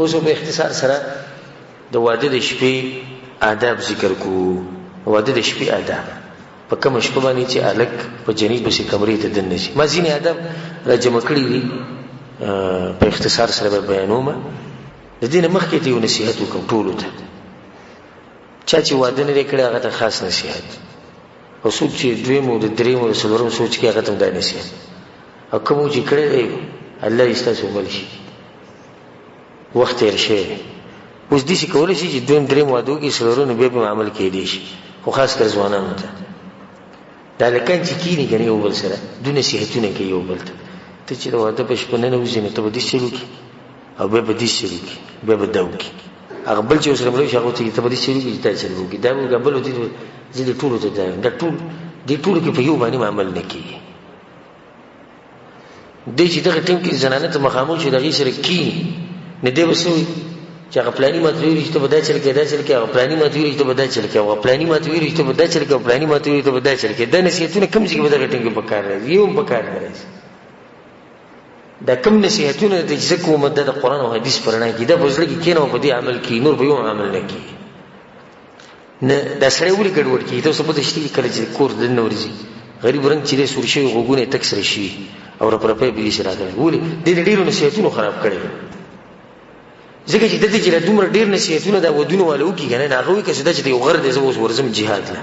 اوس په اختصار سره د واده د شپې آداب ذکر کوو. واده د شپې آداب په کوم شپه باندې چې الک په جنې بسې کمرې ته دننه شي. ما ځینې آداب راجمع کړي دي په اختصار سره به بیانوم. د دې نه مخکې ته یو نصیحت وکړم ټولو ته. چا چې واده نه دی کړی هغه ته خاص نصیحت، او څوک چې دویم او د درېیم او د څلورم سوچ کوي هغه ته هم دا نصیحت، او کوم چې کړی دی الله دې ستاسو مل شي. وخت تیر شوی اوس داسې کولی شي چې دویم درېیم واده وکړي څلورم بیا به عمل کېدی شي، خو خاص کر ځوانانو ته دا هلکان چې کښېني که نه یو بل سره دوی نصیحتونه کوي یو بل ته. ته چې د واده په شپه ننوځې نو ته به داسې چل وکړي او بیا به داسې چل وکړي بیا به دا وکړي. هغه بل چې ورسره ملوي شي هغه ورته ته به داسې چل وکړي چې دا چل وکړي دا به بل ورته زه دې ټولو ته دا ټول دې ټولو کې په یو باندې عمل نه کېږي. دی چې دغه ټیم کې زنانه ته مخامخ شي د هغې سره کښېني نه دی به څه وایي چې هغه پلاني ماته ویلي چې ته به دا چل کوې دا چل کوې، هغه پلاني ماته ویلي چې ته به دا چل کوې، هغه پلاني ماته ویلي چې ته به دا چل کوې، او پلاني ماته ویلي چې ته به دا چل کوې. دا نصیحتونه کوم ځای کې به دغه ټیم کې په کار راځي؟ یو هم په کار نه راځي. دا کوم نصیحتونه دي چې زه کوم د قرآن او حدیث په رڼا کې دا په زړه کې کښېنه او په دې عمل کړي، نور به یو عمل نه کړي. نه دا سړی ولې ګډوډ کړي؟ ته اوس پته شته کله چې کور دننه ورځي غریب رنګ چې دی سور شوي غوږونه یې تک سره شوي او رپرپی به داسې راغلی. ولې دې د ډېرو نصیحتونو خراب کړی ځکه چې دلته چې له دومره ډېر نصیحتونه دا ودونه والا وکړي که نه هغه وایي که څه دا چې د یو غر دی زه اوس ورځم جهاد له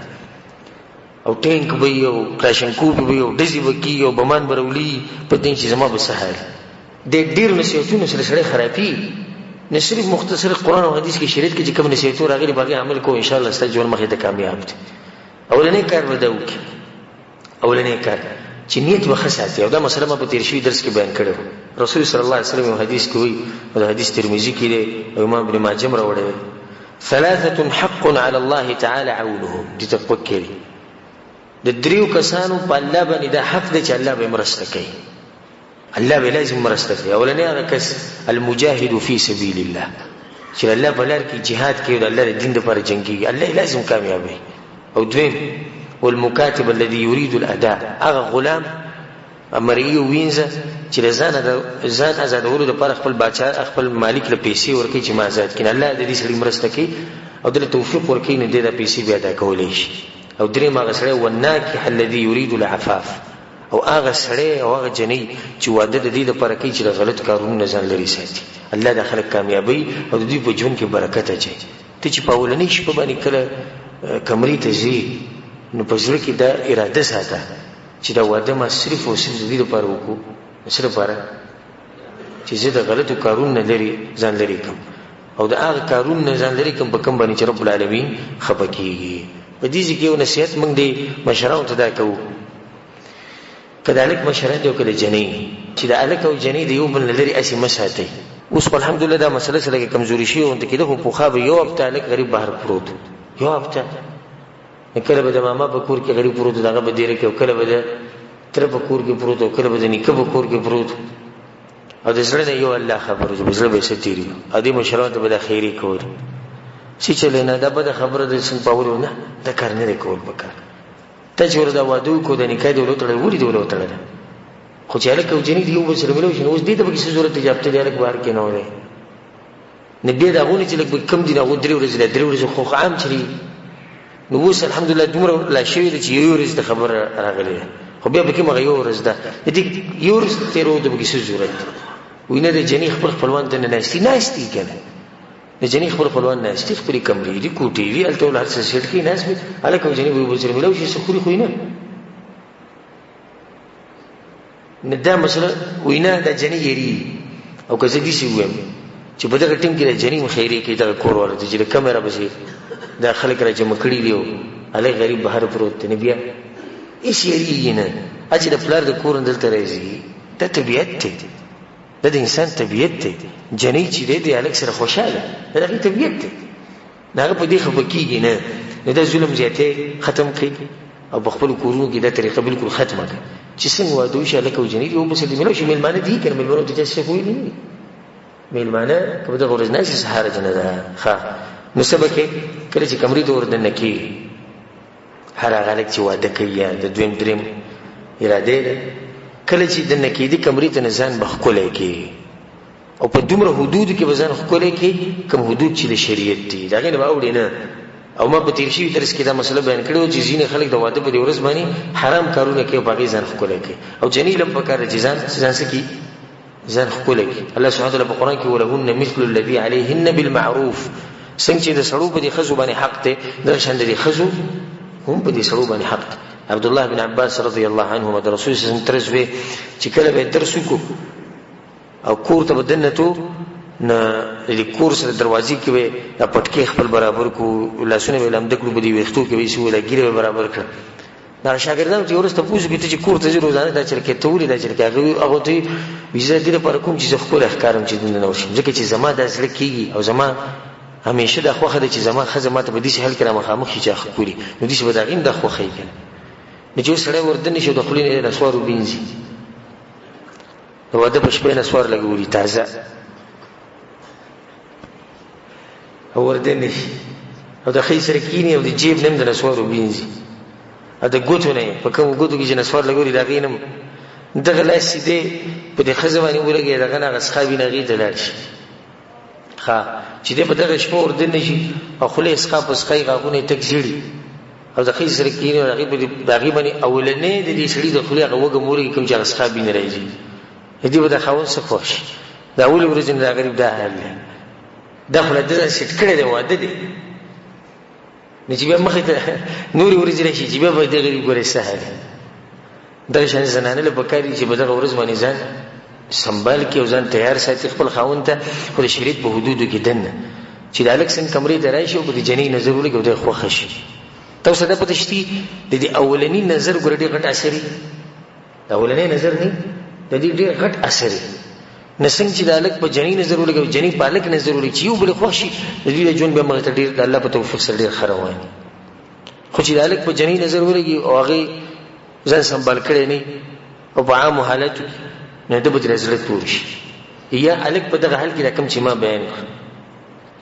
او ټینک به وي او کلاشنکوف به وي او ډزې به کېږي او بمان به راولي په دې چې زما به څه حال. د ډېرو نصیحتونو سره سړی خرابېږي. نه صرف مختصر قرآن او حدیث کې شریعت کې چې کوم نصیحتونه راغلي په هغې عمل کوو انشاءالله ستا ژوند مخې ته کامیاب دی. اولنی کار به دا وکړي، اولنی کار چې نیت به ښه ساتي. او دا مسله ما په تېر شوي درس کې بیان کړې وه. رسول صلی الله علیه وسلم یو حدیث کې وایي او د حدیث ترمذي کې دی او امام ابن ماجه هم راوړی دی ثلاثة حق على الله تعالی عونهم. دې ته پک کړي د دریو کسانو په الله باندې دا حق دی چې الله به مرسته کوي، الله به لازم مرسته کوي. اولنی هغه کس المجاهد فی سبیل الله چې الله په لار کې جهاد کوي د الله د دین دپاره جنګېږي الله لازم کامیابوي. او دویم والمکاتب الذي يريد الاداء هغه غلام مرئی وینځه چې ځان آزادولو دپاره خپل باچا خپل مالک له پیسې ورکوي چې ما آزاد کړي. الله د دې سړي مرسته کوي او دله توفیق ورکوي نو دې دا پیسې بیا ادا کولی شي. او درېیم هغه سړی والناکح الذي يريد العفاف او هغه سړی او هغه جنۍ چې واده د دې دپاره کوي چې د غلط کارونو نه ځان لرې ساتي. الله دا خلک کامیابوي او د دوی په ژوند کې برکت اچوي. ته چې په اولنۍ شپه باندې کله کمرې ته ځې نو په زړه کې دا اراده ساته چې دا واده ما صرف او صرف د دې لپاره وکړو څه لپاره چې زه د غلطو کارونو نه ځان لرې کړم او د هغه کارونو نه ځان لرې کړم په کوم باندې چې رب العالمین خفه کېږي. په دې ځای کې یو نصیحت موږ د مشرانو ته دا کوو که د هلک مشران دی او که د جنۍ چې د هلک او جنۍ د یو بل نه لرې هسې مه ساتئ. اوس خو الحمدلله دا مسله څه لږه کمزوري شوې غوندې کېده خو پخوا به یو هفته هلک غریب بهر پروت یو هفته کله به د ماما په کور کې غریب پروت هغه به دیره کې او کله به د تره په کور کې پروت او کله به د نیکه په کور کې پروت او د زړه نه یو الله خبره چې په زړه به یې څه تېري او دې مشرانو ته به دا خیرې کول چې چلې نه دا بده خبره د سن پاولو نه دا کار نه دی کول پکار. ته چې ورته دا واده وکړو د نکاح دې ولې وتړل ولې دې ولې وتړله خو چې هلک او جنۍ دې یو بل سره ملوي شي نو اوس دې ته پکې څه ضرورت دی چې هفته دې هلک بهر کېنولی نه بیا د هغو نه چې لږ به کم دي نو هغو 3 ورځې لا 3 ورځې خو عام چلي. نو اوس الحمدلله دومره لا شوي ده چې یو ورځ د خبره راغلې ده خو بیا پکې مغه یو ورځ ده د دې یو ورځ تېرولو ته پکې څه ضرورت دی؟ وایي نه د جنۍ خپل خپلوان ته نه ناستي که نه د جنۍ خپل خپلوان ناستي خپلې کمرې دي کوټې دي هلته ول هر څه سیټ کړي ناست وي هلک او جنۍ به یو بل سره میلاو شي څه خوري خو یې نه دا مسله وایي نه دا جنۍ یېرېږي. او که زه داسې ووایم چې په دغه ټیم کې د جنۍ خیرې کوي دغه کور والا ته چې د کمره پسې دا خلک را جمع کړي دي او هلک غریب بهر پروت دی نو بیا هېڅ یېرېږي نه. چې د پلار د کور نه دلته راځي دا طبیعت دی دا د انسان طبیعت دی. جنۍ چې دی د هلک سره خوشحاله دا د هغې طبیعت دی د هغه په دې خفه کېږي نه نو دا ظلم زیاتی ختم کړي او په خپلو کورونو کې دا طریقه بلکل ختمه کړه چې څنګه واده وشي هلک او جنۍ یو بل سره مېلمه شي. مېلمانه دي که نه مېلمانو ته چا څه ویلي نه دي مېلمانه که په دغه ورځ ناست څه حرج نه ده. ښه نو څه به کوې کله چې کمرې ته وردننه کېږي هر هغه هلک چې واده کوي یا د دویم درېیم اراده ده کله چې دننه کېدي کمرې ته نه ځان به ښکلی کېږي او په دومره حدود کې به ځان ښکلی کې کوم حدود چې د شریعت دي د هغې نه به اوړې نه. او ما په تیر شوي درس کې دا مسله بیان کړې وه چې ځینې خلک د واده په دې ورځ باندې حرام کارونه کوي او په هغې ځان ښکلی کوي. او جنۍ هم پکار ده چې ځان څه کړي؟ ځان ښکلی کړي. الله سبحانه وتعالی په قرآن کې ولهن مثل الذي علیهن بالمعروف، څنګه چې د سړو په دې ښځو باندې حق دی دغه شان د دې ښځو هم په دې سړو باندې حق دی. عبدالله بن عباس رضی الله عنهما د رسول صلی الله علیه وسلم ترڅ وی چې کله به درس وکړو او کور ته به دننه تو نه د کور سره دروازې کې به دا پټکې خپل برابر کړو، لاسونه به یې لمده کړو، په دې ویښتو کې به یې څه ویله ږیره به برابر کړه. دا شاګردانو ته یې وروسته پوښتنه وکړه چې کور ته ځې روزانه دا چل کې ته ولې دا چل کې؟ هغه ته یې وایي زه دې لپاره کوم چې زه ښکلی ښکارم چې دننه وشم، ځکه چې زما دا زړه کېږي او زما همیشه دا خوښه ده چې زما ښځه ما ته په داسې حال کې را مخامخ شي چې ښکلي، نو داسې به د هغې هم دا خوښه وي که نه. نو چې اوس سړی وردنې شي او د خولې نه نسوار وبینځي، د واده په شپه یې نسوار لګولي تازه او وردنې شي او د ښځې سره کښېني او د جیب نه هم د نسوار وبینځي او د ګوتو نه یې په کومو ګوتو کې چې نسوار لګولي د هغې نه هم دغه لاس سیدې په دې ښځه باندې ولګوي، دغه نه هغه څښا وي نه هغې ته لاړ شي. ښه چې دی په دغه شپه وردنې شي او خوله یې څښا په څښا یې غاښونه یې تک ژېړي او د ښځې سره کښېني او د هغې باندې اولنی د دې سړي د خولې هغه وږم ولګي کوم چې هغه څښا وي نه راځي، دې به د خاوند څه خوښ شي. د اولې ورځې نه دا غریب دا حال دی، دا خو له ده سیټ کړی دی، واده دی، نو چې بیا مخې ته نورې ورځې راشي چې بیا به د غریب ګورې څه حال دی. دغه شان زنانه له پکار دي چې په دغه ورځ باندې ځان سنبال کړي او ځان تیار ساتي خپل خاوند ته، خو د شریعت په حدودو کې دننه چې د هلک څنګه کمرې ته راشي او په د جنۍ نظر ولګي او دی خوښه شي. تاسو ته پته شته د دې اولني نظر ګوره ډېر غټ اثر دی، د اولنی نظر نه د دې ډېر غټ اثر دی. نه څنګه چې د هلک په جنۍ نظر ولګي او جنۍ په هلک نظر ولګي چې یو بل خوښ شي، د دوی د ژوند بیا مخې ته ډېر د الله په توفیق سره ډېر ښه روان وي. خو چې د هلک په جنۍ نظر ولګي او هغې ځان سنبال کړی نه او په عامو حالاتو نو ده به ترې زړه تور شي. یا هلک په دغه حال کې دا کوم چې ما بیان کړ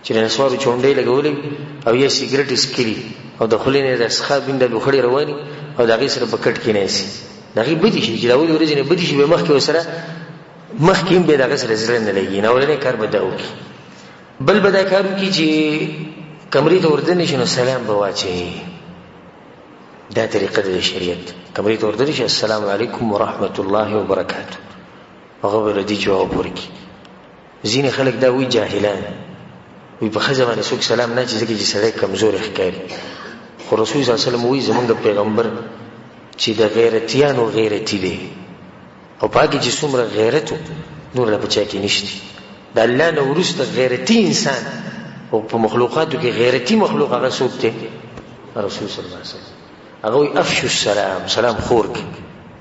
چې د نسوارو چونډۍ لګولې او یا سګرټ څکلي او د خولې نه د څښا بینده لوخړې رواني او د هغې سره په کټ کې ناستي، د هغې بدې شي چې د اولې ورځې نه بدې شي، بیا مخکې ورسره مخکې هم بیا د هغه سره زړه نه لګي، نو اولنی کار به دا وکړي. بل به دا کار وکړي چې کمرې ته وردنې شي نو سلام به واچوي، دا طریقه ده د شریعت. کمرې ته وردنې شي السلام علیکم ورحمت الله وبرکاته، هغه به له دې جواب ورکړي. ځینې خلک دا وایي جاهلان وایي په ښځه باندې څوک سلام نه اچي ځکه چې سړی کمزوری ښکاري، خو رسول صلی الله علیه وسلم وایي زمونږ پیغمبر چې د غیرتیانو غیرتي دی او په هغې کې چې څومره غیرت نور له په چا کې نشته. د الله نه وروسته غیرتي انسان او په مخلوقاتو کې غیرتي مخلوق هغه څوک دی؟ رسول صلی الله علیه وسلم. هغه وایي افشو السلام، سلام خور کړي،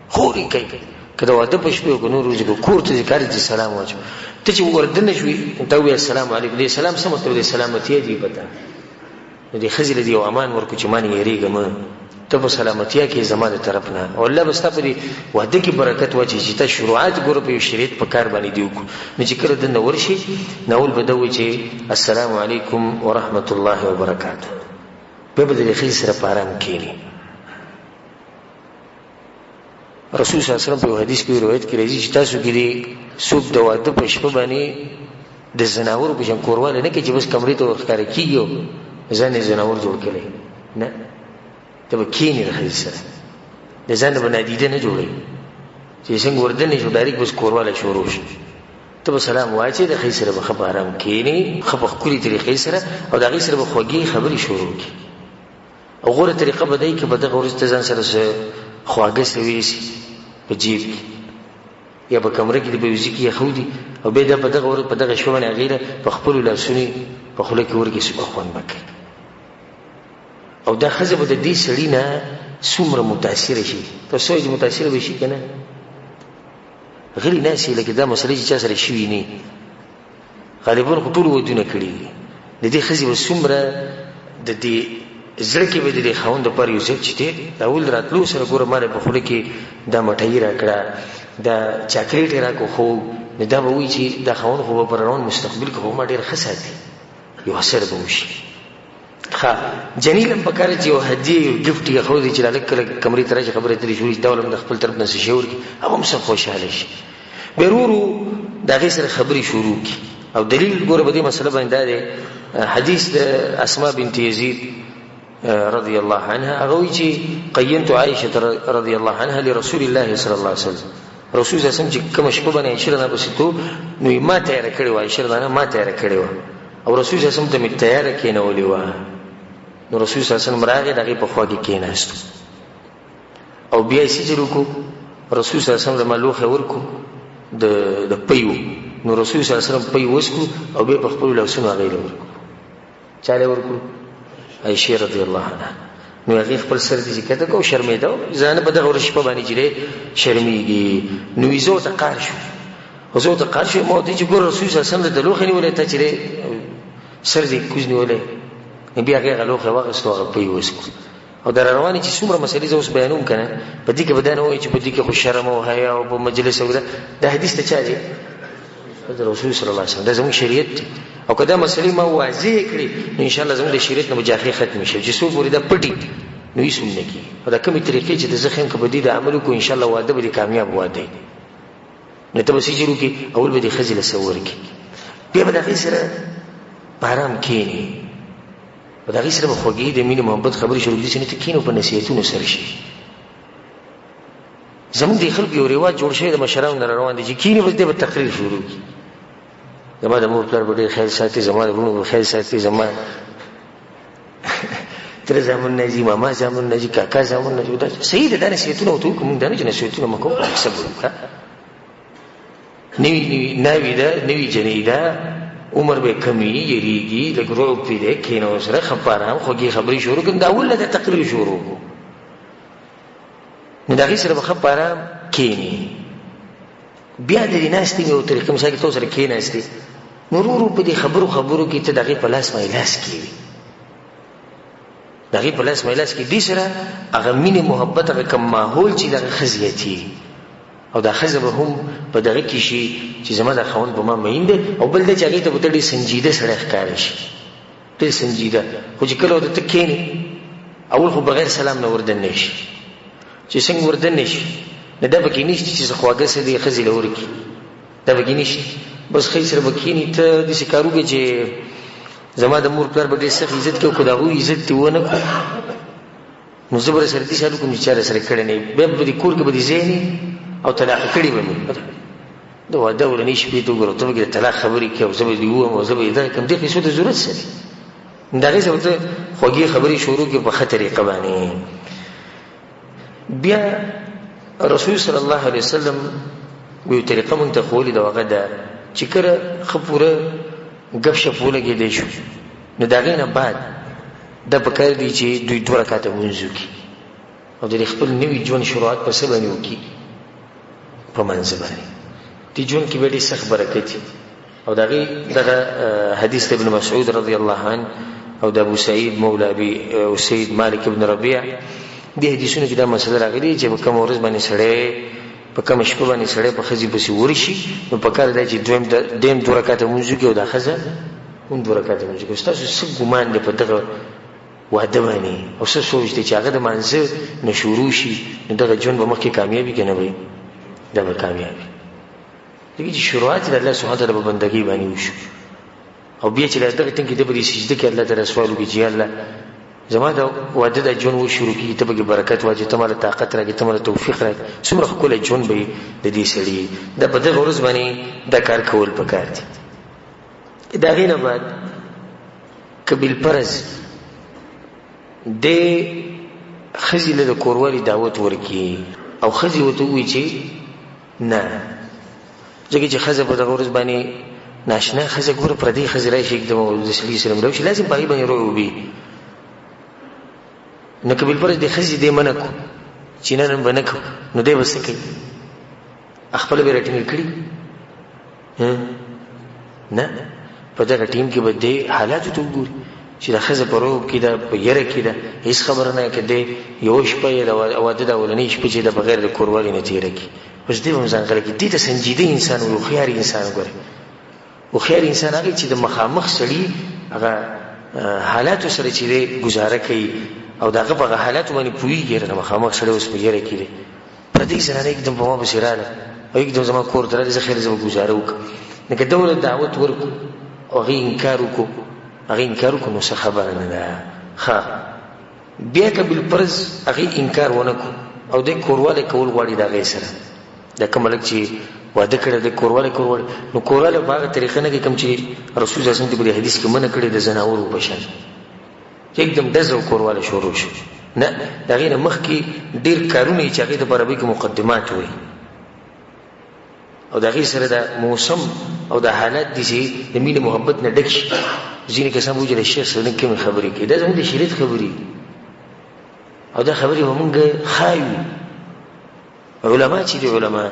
خور یې کوي. که د واده په شپې او که نور ورځې به کور ته ځې کار دې سلام واچو. ته چې وردنه شوې ته ووایې السلام علیکم، دې سلام څه مطلب دی؟ سلامتیا دې پته، نو دې ښځې له دې یو امان ورکړو چې ما نه یېرېږم، ته په سلامتیا کې زما د طرف نه، او الله به ستا په دې واده کې برکت واچوي چې ته شروعات ګوره په یو شریعت په کار باندې دې وکړو. نو چې کله دننه ورشي نو اول به ده وایي چې السلام علیکم ورحمت الله وبرکاته، بیا به د دې ښځې سره په ارام کښېني. رسول صلی الله علیه وسلم په یو حدیث کې روایت کې راځي چې تاسو کې دې څوک د واده په شپه باندې د زناورو په شان کورواله نه کوي چې بس کمرې ته ورښکاره کېږي او ځان یې زناور جوړ کړی، نه، ته به کښېني د ښځې سره، د ځان نه به نادیده نه جوړوي چې څنګه وردنې شو ډایرکټ بس کورواله شروع شي. ته به سلام واچې د ښځې سره به ښه په ارام کښېني، ښه په ښکلې طریقې سره، او د هغې سره به خوږې خبرې شروع کړي. او غوره طریقه به دی که په دغه ورځ ته ځان سره خواږه څه ویسي په جیب کې یا په کمره کې د بیوزي کې یخودي، او بیا دا په دغه ورځ په دغه شپه باندې هغې له په خپلو لاسونو په خوله کې ورکړي څومره خوند به کوي. او دا ښځه به د دې سړي نه څومره متاثره شي. تاسو وایئ چې متاثره به شي که نه؟ غلي ناستې لکه دا مسلې چې چا سره شوي نه، غالبا خو ټولو ودونه کړي دي. د دې ښځې به څومره د دې زړه کې به د دې خاوند دپاره یو ځای چې دی د اول راتلو سره ګوره ما په خوله کې دا مټۍ راکړه، دا چاکلیټ یې راکړو، خو نو دا به وایي چې دا خاوند خو به په روان مستقبل کې خو ما ډېر ښه ساتي، یو اثر به وشي. ښه جنۍ له هم پکار چې یو هدیې یو ګفټ یې ښودی چې هلک کله کمرې ته راشي خبرې اترې شروع شي، دا ول هم د خپل طرف نه څه شی ورکړي، هغه هم څه خوشحاله شي. بیا ورو ورو دا غي سره خبري شروع کی او دلیل ګوره په دې مسله باندې دا دی حدیث د اسماء بنت یزید رضی الله عنها هغه چې قینت عائشه رضی الله عنها لرسول الله صلی الله علیه وسلم رسول الله سم چې کوم شپه باندې عائشه نه بسیتو نو ما تیار کړی و عائشه نه ما تیار کړی و او رسول الله سم ته می تیار کینولې و نو رسول الله سم راغی دغه په خوا کې کیناست او بیا یې سجرو کو رسول الله سم له ملوخه ورکو د پیو نو رسول الله سم پیو وسکو او به په خپل لاسونو غیر ورکو چاله ورکو عائشه رضی الله عنها نو هغه خپل سر دي چې کته کو شرمېدا ځان په دغه ورش په باندې جره شرمېږي نو یزو ته قار شو او زه ته قار شو مو دي چې ګور رسول الله سم د لوخه نیولې ته چې سر دې کوز نیولې بیا هغه لوخه واغستو هغه پیو وسکو او در رواني چې څومره مسلې زه اوس بیانوم کنه په دې کې بدانه وایي چې په دې کې خو شرم او حیا او په مجلس او دا حدیث ته چا دی د رسول صلی الله علیه وسلم دا زموږ شریعت دی او کدا مسلې ما واضح کړي ان شاء الله زموږ د شریعت نه مجاهي ختم شي چې څوک ورته پټي نو یې سنت کی او دا کومه طریقې چې د زخم کې بدی د عملو کو ان شاء الله واده به کامیاب واده نه ته وسې شروع کی اول به د خزل سور کی بیا به د سره آرام کینی په دغه سره خوږی د مینې محبت خبرې شروع دي چې نه تکینو په نصیحتونو سره شي زموږ د خلکو یو رواج جوړ شوی د مشرانو نه روان دي چې کینی بس د تقریر شروع کی زما د مور پلار به خیر ساتي زما د ورونو خیر ساتي زما تر زمون نه جی ماما زمون نه جی کاکا زمون نه جوړ صحیح ده نصیحتونه ته کوم دا نه نصیحتونه مکو صبر وکړه نوی ده نوی جنیده عمر به کمی یریږي د ګروپ پیدا کینو سره خبرام خوږی خبري شروع کړه دا ول د تقریر شروع نو دا غي سره خبرام کینی بیا د دیناستي یو طریقې مثلا کې تاسو سره کیناستي نورو په دې خبرو کې ته دغه پلاس مایلاس کیږي دغه پلاس مایلاس کې دې سره هغه مینه محبت هغه کوم ماحول چې دغه خزيتي او دا خزه به هم په دغه کې شي چې زما د خوند په ما مینده او بل د چاګې ته بتړي سنجیده سره ښکار شي ته سنجیده خو چې کله د تکینی اول خو بغیر سلام نه وردن نشي چې څنګه وردن نشي نه دا بکې نشي چې خواږه سره دی خزي لور کی دا بکې نشي بس خې سره بکینی ته د شکارو کې چې زما د مور پلار به دې سخت عزت کې کو دا وو عزت دی ونه کو نو زبر سره دې شالو کوم چې چاره سره کړه نه به دې کور کې به دې زینی او طلاق کړي به دا واده ورني شپې ته ګورو ته کې طلاق خبرې کې او زبر دی وو او زبر دا کوم دې څه ته ضرورت سره دا غي څه ته خوږی خبرې شروع کې په خطرې قبانی بیا رسول صلی الله علیه وسلم وی طریقه مونږ ته خولې دا وغدا چې کړه خپوره غب شپوله کې دی شو نو دا غینه بعد د پکړ دی چې دوی 2 رکعات مونږ کی او د خپل نوې ژوند شروعات په سبا نیو کی په منځ باندې دی ژوند کې به سخت برکت او دغه حدیث ابن مسعود رضی الله عنه او د ابو سعید مولا ابي او سید مالک ابن ربيع دي حدیثونه کې دا مسله راغلي چې په کوم ورځ باندې سړی په کوم شپه باندې سړی په خزي بسي ورشي نو په کار دی چې دیم 2 رکعات مونږ کې او د خزه هم 2 رکعات مونږ کې تاسو څه ګمان دی په دغه واده باندې او څه سوچ دی چې هغه د منځ نشورو شي نو دغه ژوند به مخکې کامیابی کنه وي دا به کامیابی دغه چې شروعات د الله سبحانه وتعالى په بندګۍ باندې وشو او بیا چې دغه ټینګ کې د بری سجده کې الله تعالی سوال وکړي چې الله زما دا واده د ژوند و شروع کی ته به برکت واجب ته مال طاقت راګي ته مال توفیق راګي څومره خپل ژوند به د دې سړي د بده غرض باندې دا کار کول پکار دي دا غینه بعد کبل پرز د خزیله د کوروالي دعوت ورکی او خزي وته وی چې نه ځکه چې خزه په دغه ورځ باندې ناشنا خزه ګور پردي خزه راشي एकदम د سړي سره ملو شي لازم پای باندې روي نو کبل پر د خزي دې منکو چې نن بنکو نو دې وسه کوي خپل به رټینګ کړی نه په دا ټیم کې به دې حالات ته وګوري چې د خزه پرو کې دا په یره کې دا هیڅ خبر نه کړي یو شپه د واده د ولنې شپه چې د بغیر د کوروالي نه تیر کی اوس دې هم ځان غره کې دې ته سنجیده انسان او خيار انسان ګوري او خيار انسان هغه چې د مخامخ سړي هغه حالات سره چې گزاره کوي او داغه په حالات باندې پويږي د مخامخ سره اوس په یره کې پر دې سره نه एकदम په ما بشراله او یک زما کور ته راځي خیر زما گزاره وکړه لکه دولت دعوت ورکو او هغه انکار وکړو نو څه خبره نه ده ښه بیا که بالفرض هغه انکار ونکړو او د کورواله کول غواړي د هغې سره دا کوم هلک چې واده کړی د کورواله نو کورواله په هغه طریقه نه کوي کوم چې رسول صلی الله علیه وسلم په حدیث کې منع کړی د زناورو په شان एकदम ډز او کورواله شروع شو نه د هغې نه مخکې ډېر کارونه یې چې هغې دپاره به کې مقدمات وي او د هغې سره د موسم او د حالات دي چې د مینې محبت نه ډک شي ځینې کسان به وایي چې د شیخ سره کومې خبرې کوي دا زموږ د شریعت خبرې او دا خبرې به مونږ ښایو علما چې دي علما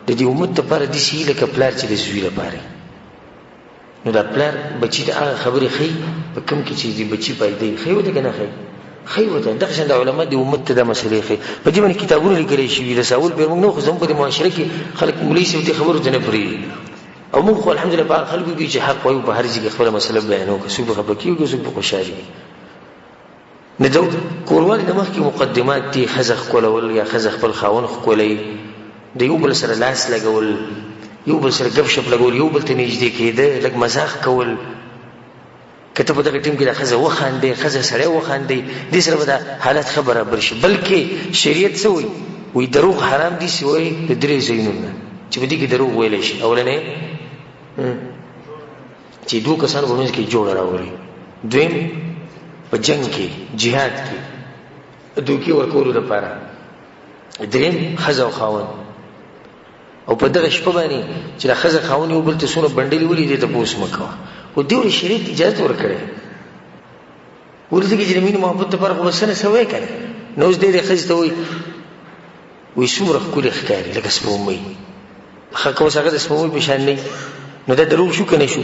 د دې امت دپاره داسې وي لکه پلار چې د زوی لپاره نو دا پلار بچي ته هغه خبرې ښیي په کوم کې چې د بچي فایده ښیي ورته که نه ښیي ورته دغه شان د علما د امت ته دا مسلې ښیي په دې باندې کتابونه لیکلی شوي رساول پرې موږ نه خو زموږ په دې معاشره کې خلک مولوي صاحب دې خبرو ته نه پرېږدي او موږ خو الحمدلله په هغه خلکو کې چې حق وایو په هر ځای کې خپله مسله بیانوو که څوک به خفه کېږي څوک به خوشحالي نه د کوروالې نه مخکې مقدمات دي ښځه ښکلول یا ښځه خپل خاوند ښکلوي د یو بل سره لاس لګول یو بل سره ګپ شپ لګول یو بل ته نږدې کېده لږ مزاح کول که ته په دغه ټیم کې د ښځه وخاندې ښځه سړی وخاندې دې سره به دا حالت ښه برابر شي بلکې شریعت څه وایي دروغ حرام دي چې وایي د درې ځایونو نه چې په دې کې دروغ ویلی شي اولنی چې دوه کسانو په منځ کې جوړه راولي دویم په جنگ کې جهاد کې دوکې ورکولو لپاره دریم ښځه او خاوند او په دغه شپه باندې چې د ښځه خاوند یو بل ته څومره بنډلې ولي دې تپوس مه کوه خو دې ولې شریعت اجازت ورکړی ولې ځکه چې د مینې محبت دپاره خو بس نه څه وایي که نه نو اوس دې ښځې ته وایي څومره ښکلې ښکاري لکه سپوږمۍ ښه که اوس هغه د سپوږمۍ په شان نه نو دا دروغ شو که نه شو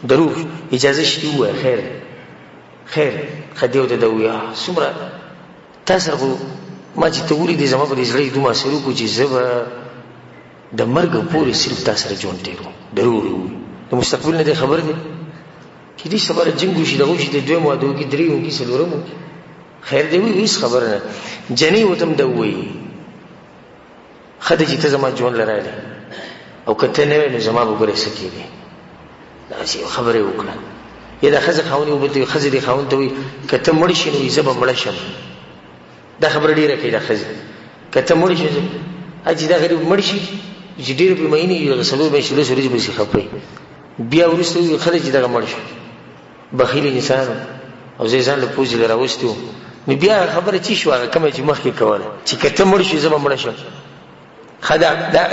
دروغ اجازه شي ووایه خیر ښه دې ورته ده ووایه څومره تا سره خو ما چې ته ولیدې زما په دې زړه یې دومره اثر وکړو چې زه به د مرګ پورې صرف تا سره ژوند تېرو دروغ یې ووایي د مستقبل نه دی خبر دی کېدای شي سبا جنګ وشي دغه وشي د دویم واده وکړي درېیم وکړي څلورم وکړي خیر دی وایي هېڅ خبره نه جنۍ ورته هم ده ووایي ښه دی چې ته زما ژوند له راغلې او که ته نه وې نو زما به ګورې څه کېدې داسې یو خبره یې وکړه یا دا ښځه خاوند یو بل ته ښځې دې خاوند ته وایي که ته مړ شي نو وایي زه به مړه شم دا خبره ډېره کوي دا ښځې که ته مړ شي چې دا غریب مړ شي چې ډېرې پرې مینې وي هغه څلور میاشتې لس ورځې پسې خفه بیا وروسته وایي ښه دی چې دغه مړ شو بخیل انسان او زه یې ځان له پوزې له راوستې وم نو بیا خبره چې شوه هغه کومه چې مخکې کوله چې که ته مړ شي زه به مړه شم ښه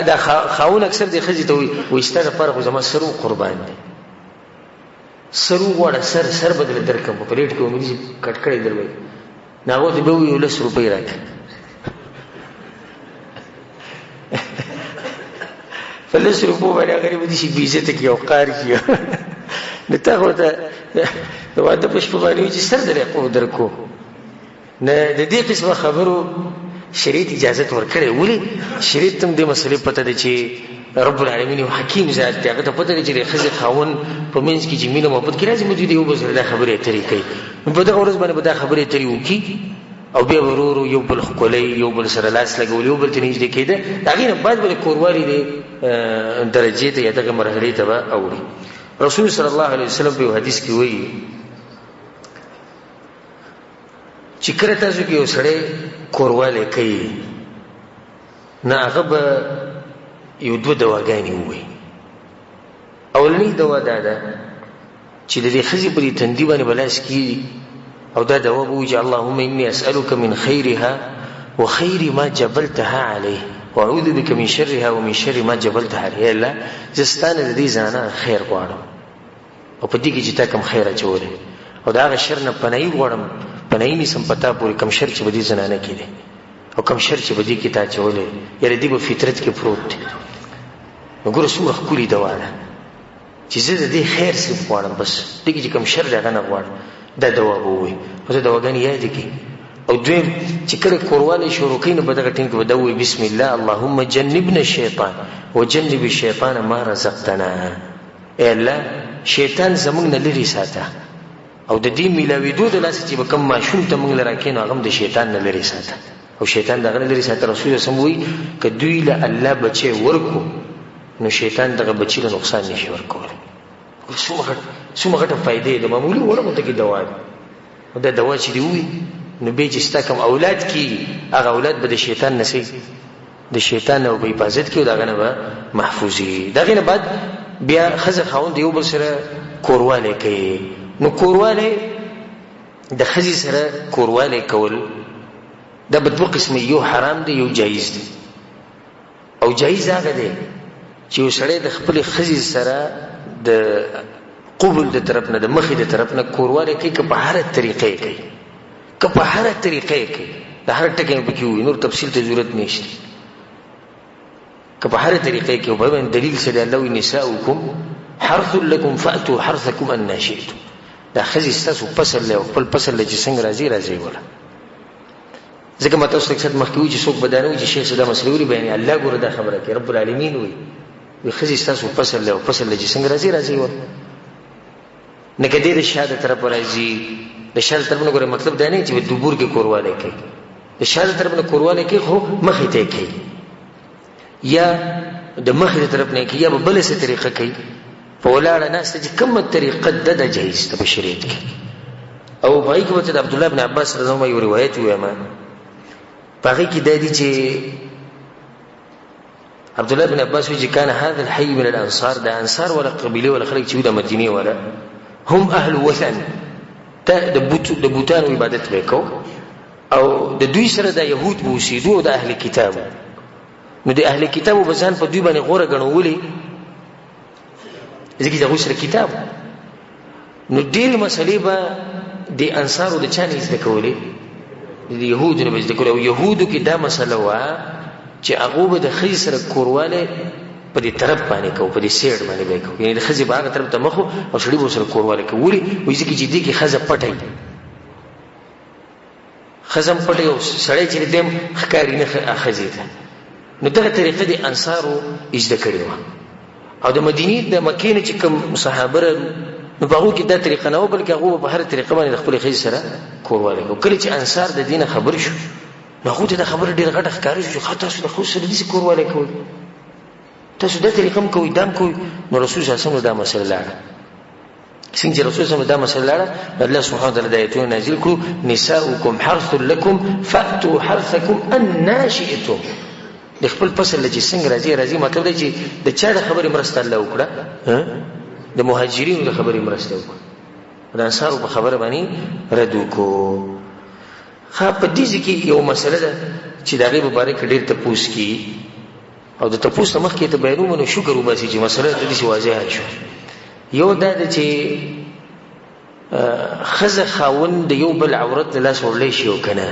دا خاوند اکثر دې ښځې ته وایي ستا دپاره خو زما سر قربان دی سر وغواړه سر به درله درکړم په پلیټ کې امیدي چې کټ کړی در وایي نو هغو ته به ووایي 10 روپۍ راکړه په 10 روپو باندې هغه به دې شي بې عزته کړي او قار کړي نو تا خو ته د واده په شپه باندې وایي چې سر درکو نه د دې قسمه خبرو شریعت اجازت ورکړی ولې شریعت ته هم دې مسلې پته ده چې رب العالمین یو حکیم ذات دی هغه ته پته ده چې د ښځې خاوند په منځ کې چې مینه محبت کې راځي موجود یو بل سره دا خبرې اترې کوي نو په دغه ورځ باندې به دا خبرې اترې وکړي او بیا به ورو ورو یو بل ښکلی یو بل سره لاس لګول یو بل ته نږدې کېده د هغې نه بعد به د کوروالي د درجې ته یا دغه مرحلې ته به اوړي رسول صلی الله علیه وسلم په یو حدیث کې وایي چې کله تاسو کې یو سړی کوروالی کوي نه هغه به یو دوه دواګانې ووایي اولنۍ دوا دا ده چې د دې ښځې په دې تندي باندې به لاس کېږي او دا دوا به وایي چې اللهم انی اسألک من خیرها وخیر ما جبلتها علیه واعوذ بک من شرها ومن شر ما جبلتها علیه الله زه ستا نه د دې زنانه خیر غواړم او په دې کې چې تا کوم خیر اچولی او د هغه شر نه پناهي غواړم پناهي نیسم په تا پورې کوم شر چې به دې زنانه کې دی او کوم شر چې به دې کې تا اچولی یعنې دې به فطرت کې پروت دی نو ګوره څومره ښکلې دوا ده چې زه د دې خیر صرف غواړم بس دې کې چې کوم شر دی هغه نه غواړم دا دوا به ووایي او زه دواګانې یادې کړي او دویم چې کله کوروالی شروع کوي نو په دغه ټیم کې به دا ووایي بسم الله اللهم جنبنا الشیطان وجنب الشیطان ما رزقتنا ای الله شیطان زموږ نه لرې ساته او د دې میلاوېدو د لاسه چې به کوم ماشوم ته موږ له راکوې نو هغه هم د شیطان نه لرې ساته او شیطان دغه لري ساته. رسول الله سموي ک دوی له الله بچي ورکو نو شیطان دغه بچی له نقصان نشي ورکول. څومره غټه فائدې د معمولی ورغه ته کې دوا ده. دا دوا چې دی وي نو به چې ستا کوم اولاد کی هغه اولاد به د شیطان نسی د شیطان او په حفاظت کې دغه نه به محفوظي. دغه نه بعد بیا خزه خاوند یو بل سره کورواله کوي. نو کورواله د خزي سره کورواله کول دا په دوه قسمه، یو حرام دی یو جایز دی. او جایز هغه دی چې وسړی د خپل خزي سره د قبول د طرف نه د مخې د طرف نه کورواله کوي که په هر طریقې کوي، که په هر طریقې کوي، د هر ټکی په کې وي، نور تفصیل ته ضرورت نشته. که په هر طریقې کې په دلیل سره الله وی نساؤکم حرث لكم فاتوا حرثكم ان شئتم. دا خزي ستاسو فصل له خپل فصل له څنګه راځي ولا ځکه ماته اوس څه مخکې چې څوک بدانوي چې شیخ صدا مسلوري بیان الله ګوره دا خبره کوي رب العالمین وي خزي ستاسو فصل له فصل له څنګه راځي ولا نه کدی د شاده طرف راځي. د شاده طرف نه ګوره مطلب دا نه چې په دبور کې کورواله کوي، د شاده طرف نه کورواله کوي خو مخې ته کوي یا د مخې طرف نه کوي یا په بل څه طریقه کوي. په ولاړه ناس ته چې کومه طریقه د جایز ته په شریعت کې. او پای کې وته د عبد الله بن عباس رضی الله عنه یو روایت ویما پای کې د دې چې عبد الله بن عباس وی چې کان هذا الحي من الانصار، د انصار ولا قبيله ولا خلک چې د مدینه ولا هم اهل وثن، ته د بوتانو عبادت وکاو او د دوی سره د يهود بوسیدو او د اهل کتاب. نو د اهل کتاب بزان په دوی باندې غوړه غنولې ځکه دا سره کتاب. نو ډېر مسلې به د انصارو د چانه زده کولې، د يهودو نه زده کولې. او يهودو کې دا مسله وا چې هغه به د خې سره کورواله په دې طرف باندې کو، په دې سیډ باندې وکړو، یعنی د خزي باغ طرف ته مخ او شړې به سره کورواله کوي. وایي چې دې کې خزه پټي خزم پټي او سړی چې دې ښکاری نه اخزي ته. نو دغه طریقه د انصارو اجده کړې و. او د مدینې د مکې نه چې کوم صحابه نو هغه کې دا طریقه نه و، بلکې هغه په هر طریقه باندې خپل خزي سره کورواله کوي. کله چې انصار د دینه خبر شو نو هغه ته خبره ډیره غټه ښکاری شو، خاطر سره خو سره دې کورواله کوي، تاسو د طریقم کوي دام کوي. نو رسول صلی الله علیه وسلم دا مسله لاړه څنګه رسول صلی الله علیه وسلم دا مسله لاړه الله سبحانه وتعالی د آیتونو نازل کړو نساؤکم حرث لكم فاتوا حرثكم ان شئتم. د خپل فصل لږ څنګه راځي مطلب دی چې د چا د خبرې مرسته الله وکړه، د مهاجرینو د خبرې مرسته وکړه، د انصارو په خبره باندې رد وکړو. خا په دې کې یو مسله ده چې د هغې مبارک ډېر تپوس کی او د تپوس نه مخکې ته بیانوم نو شکر وباسي چې مسله د دې واضحه شو. یو دا ده چې خزه خاوند د یو بل عورت له لاس وړلی شي او کنه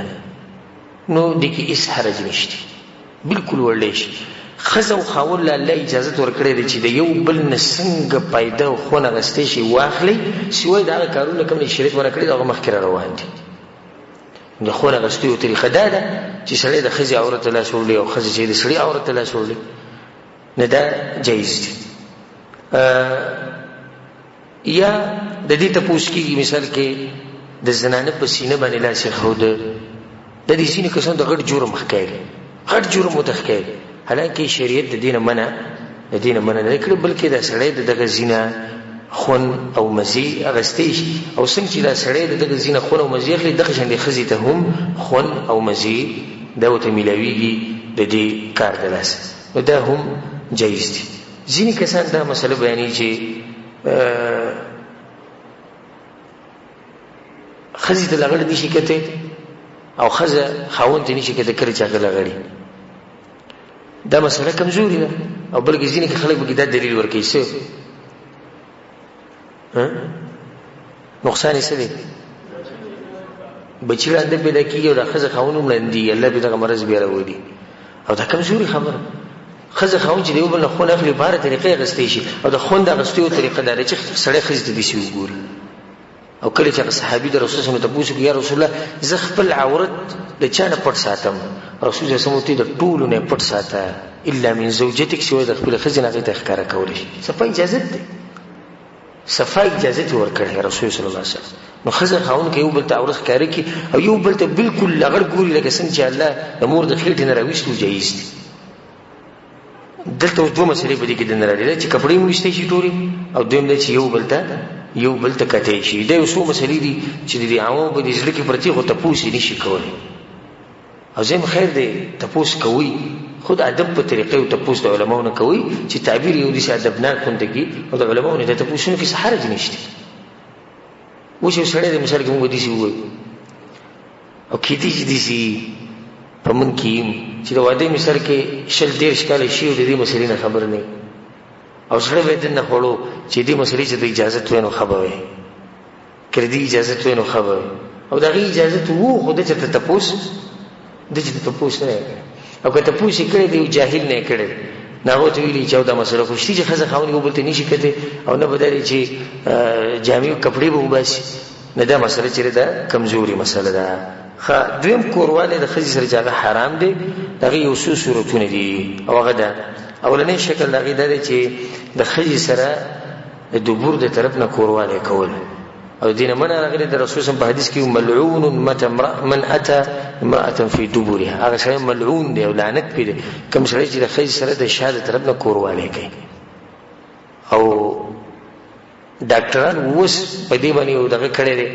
نو د کې هیڅ حرج نشته، بالکل وړلی شي. خزه او خاوند له الله اجازه ورکړې ده چې د یو بل نه څنګه پیدا او خونه غستې شي واخلي، سوای دا کارونه کوم شریعت ورکړي دا مخکې روان دي. د خونه غستې طریقه دا ده چې سړی د خزي عورت له لاس وړلی او خزه چې د سړي عورت له لاس وړلی نه دا جایز دي. یا د دې تپوس کېږي مثال کې د زنانه په سینه باندې لاس ایښود، د دې سینې کسان د غټ جرم ښکاري، غټ جرم ورته ښکاري، حالانکه شریعت د دې نه منع نه کړی، بلکې دا سړی د دغه زینه خون او مزي اغستې شي. او څنګه چې دا سړی د دغه زینه خون او مزي اخلي دغه شان د ښځې ته هم خون او مزي دا ورته میلاویږي د دې کار د لاسه، نو دا هم جایز دي. ځینې کسان دا مسله بیانوي چې خزي ته لغړ دي شي کته او خزه خاوند ته نشي کته کړی چې هغه لغړي، دا مسله کمزوري ده. او بلکې ځینې خلک به دا دلیل ورکوي څه نقصان یې څه دی، بچی لاندې پیدا کېږي او د خزه خاوند هم لاندې الله به دغه مرض بیا راولي، او دا کمزوري خبره. خزه خاوند چې د یو بل نه خون اخلي په هره طریقه اخیستی شي، او د خون د اخیستو طریقه دا ده چې سړی ښځې ته داسې وګوري. او کله چې هغه صحابي د رسول صلی الله علیه وسلم تپوس وکړي یا رسول الله زه خپل عورت د چا نه پټ ساتم، رسول صلی الله علیه وسلم د ټولو نه پټ ساته الا من زوجتک، سوی د خپل ښځې نه هغې ته ښکاره کولی شي. صفا اجازت دی، صفا اجازه ورکړه رسول صلی الله علیه وسلم. نو خزه خاون کې یو بل ته عورت ښکاره کی او یو بل ته بالکل لغړ ګوري لکه څنګه چې الله د مور د خېټې نه راويستو جایز دي. دلته دوه مسلې په دې کې د نړۍ چې کپړې موشته شي ټوري او دویم د چې یو بل ته کته شي. دا یو څو مسلې دي چې د عوامو په دې ځل کې پرتی خو تاسو نشي کولای. او زم خیر دی تاسو کوي خود ادب په طریقې او تاسو د علماو نه کوي چې تعبیر یو دي چې ادبناک کوندګي او د علماو نه د تاسو کې سحرج نشته. و چې سړی د مثال کې موږ دي شي وای او کېدی چې دي شي په من کې چې د واده مثال کې شل ډیر شکل شي او د دې مسلې نه خبر نه او سره به دنه خورو چې دې مسلې چې د اجازه تو نو خبر وي کړي دې اجازه تو نو خبر او دغه اجازه وو خو د چته تپوس د چته تپوس نه او که تپوس کړي دی جاهل نه کړي ناغو ته ویلي چې دا مسله خو شتي چې خزه خاوني کو بلته نشي کته او نه بداري چې جامع کپڑے به وباسي نه دا مسله چې دا کمزوري مسله ده. خا دویم کورواله د خزي سره جګه حرام دي. دغه یو څو صورتونه دي او هغه ده اولنې شکل دغه ده چې د خزي سره د دبور د طرف نه کورواله کول او دینه من راغلی د رسول صلی الله علیه حدیث کې ملعون من اتى امراه في دبورها. هغه شی ملعون دی او لعنت پیدا کوم شی چې د خزي سره د شاده طرف نه کورواله کوي. او ډاکټران اوس په دې باندې یو دغه کړی دی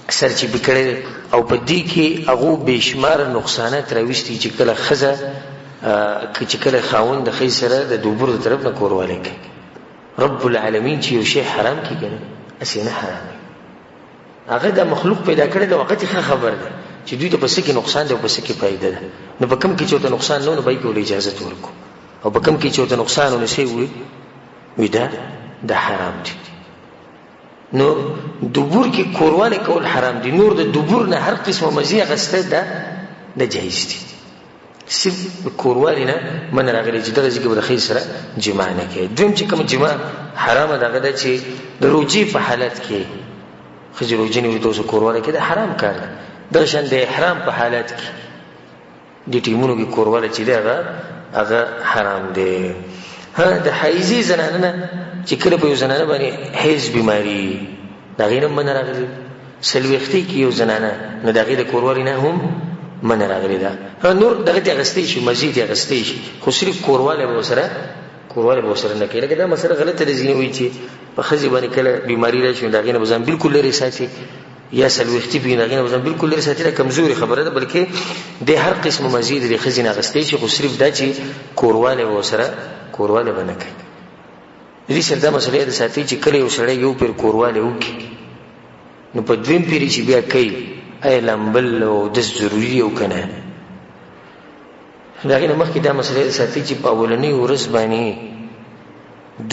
سرچ به کړی او په دې کې هغه بشمار نقصانات راوستي چې کله خزه چې کله خاوند د خزي سره د دبور د طرف نه کورواله کوي. رب العالمین چې یو شی حرام کیږي اسینه حرام هغه د مخلوق پیدا کړی د وخت خبر ده چې دوی ته پس کې نقصان دی او پس کې فائدہ ده. نو په کوم کې چې ته نقصان نه به کول اجازه ورکو او په کوم کې چې ته نقصان نه شي وي دا حرام دي. نو دبور کې کورواله کول حرام دي. نور د دبور نه هر قسمه مزي غسته ده د جایز دي. صرف کورواله نه من راغلي چې درځي کې به خیر سره جما نه کوي. دویم چې کوم جما حرام ده هغه چې د روجي په حالت کې خځې روجي نه وي کورواله کې دا حرام کار ده. د شان د احرام په حالت کې د ټیمونو کې کورواله چې ده هغه حرام دي. ها د حایزي زنانه چې کله په یو زنانه باندې حیز بیماری دا غیر من راغلي سلوختی کې یو زنانه نه دغه د کورواله نه هم من راغلی ده. نور دغه ته غستې شي مزید غستې شي خو صرف کورواله به وسره نه کوي. لکه دا مسله غلطه ده ځینې وایي چې په خزي باندې کله بیماری راشي دغه نه بزن بالکل لري ساتي یا سلوختی به دغه نه بزن بالکل لري ساتي. دا کمزوري خبره ده بلکې د هر قسم مزید د خزي نه غستې شي خو صرف دا چې کورواله باندې کوي. دې سره دا مسله ده ساتي چې کله یو سړی یو پر کورواله وکي نو په دویم پیری چې بیا کوي اعلم بل او د ضروري او کنه داغه نه مخکې دا مسله ساتي چې په اولنۍ ورځ باندې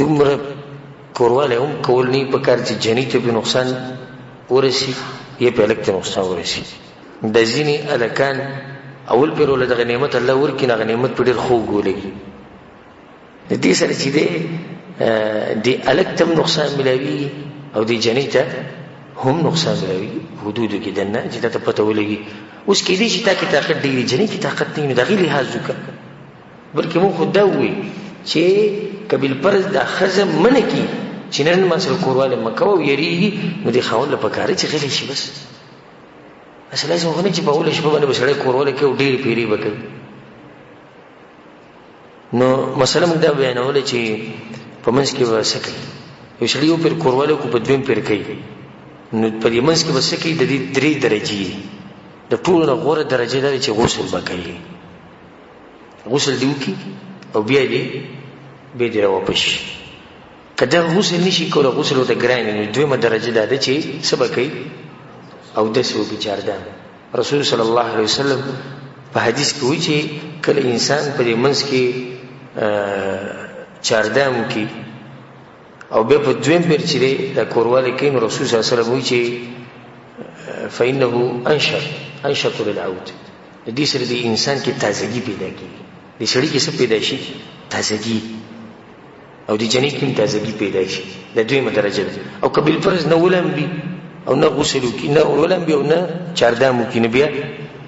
دومره کورواله هم کول نه په کار چې جنې ته به نقصان ورسي یا په لکه نقصان ورسي. د ځینې الکان اول پر ول دغه نعمت الله ورکینه غ نعمت په ډیر خو ګولې د دې سره چې دی الکتم نقصان ملوي او دی جنې ته هم نقصان ملوي حدودو کې دنه چې ته پته ولګي. اوس کې دې چې تا کې طاقت دی جنې کې طاقت نه دغه لحاظ وکړه بلکې مو خود دا وي چې قبل پرز د خزم منه کی چې نن ما سره کورواله مکه او یریږي نو دې خاون له پکاره چې غلي شي بس اصل لازم غوښنه چې په اول شپه باندې بسړی کورواله کې ډېر پیری وکړي. نو مثلا موږ دا بیانول چې په منځ کې وسکه یو شړیو پر کورواله کو په دویم پر کوي نو په دې منځ کې وسکه د دې درې درجې د ټولو غوړه درجه لري چې غسل وکړي. غسل دیو کی او بیا دې به دې راوپش کله غسل نشي کولای غسل وته ګران نو دویمه درجه ده چې سبا کوي او د سو بچاردان. رسول صلی الله علیه وسلم په حدیث کې وایي چې کله انسان په دې منځ کې چاردام کی او به په دویم پر چې د کورواله کې نو رسول صلی الله علیه وسلم وایي چې فإنه انشط للعود. دې سره د انسان کې تازگی پیدا کیږي. د سړي کې څه پیدا شي تازگی او د جنې کې تازگی پیدا شي. د دویمه درجه ده. او قبل فرض نه ولم بي او نه غسل وکي نه ولم بي او نه چاردام وکي نه بیا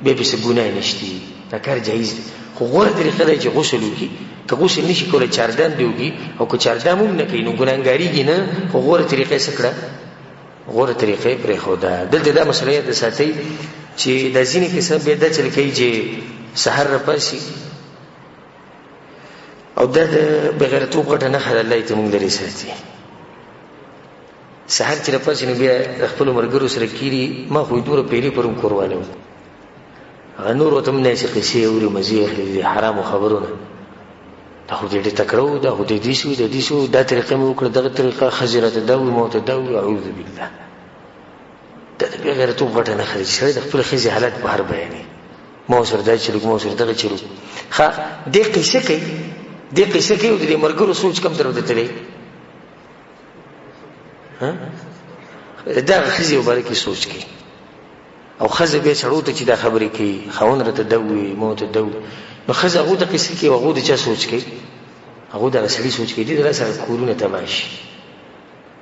به څه ګناه نشتی دا کار جایز دی. خو غوړه طریقه ده چې غسل وکي که غسل نشي کولی چاردام دی وکړي او که چاردام هم نه کوي نو ګناهګارېږي نه خو غوره طریقه یې څه کړه غوره طریقه یې پرېښوده دلته دا مسله یاد ساتئ چې دا ځینې کسان بیا دا چل کوي چې سحر راپاسي او دا د بغیرتوب غټه نښه ده الله یې ته موږ لرې ساتي سحر چې راپاسي نو بیا د خپلو ملګرو سره کېري ما خو یې دومره پیرې پرون کورواله وم هغه نور ورته هم نه چې قیسې اوري مزې اخلي د حرامو خبرونه دا خو دې ډېر تکړه وو دا خو دې داسې وو دا داسې وو دا طریقه مې وکړه دغه طریقه ښځې راته دا ووي ما ورته دا ووي اعوذ بالله دا د بې غیرتوب غټه نښه ده چې سړی د خپلې ښځې حالت بهر بیانوي ما ورسره دا چلوک ما ورسره دغه چلوک ښه دې قیسه کوي دې قیسه کوي او د دې ملګرو سوچ کم طرف ته تللی دغه ښځې مبارک کې سوچ کوي او ښځه بیا سړو ته چې دا خبرې کوي خاوند راته ده ووي ما ورته ده ووي نو ښځه هغو ته قیسې کوي او هغو د چا سوچ کوي هغو دغه سړي سوچ کوي دې د سره کورونه تباه شي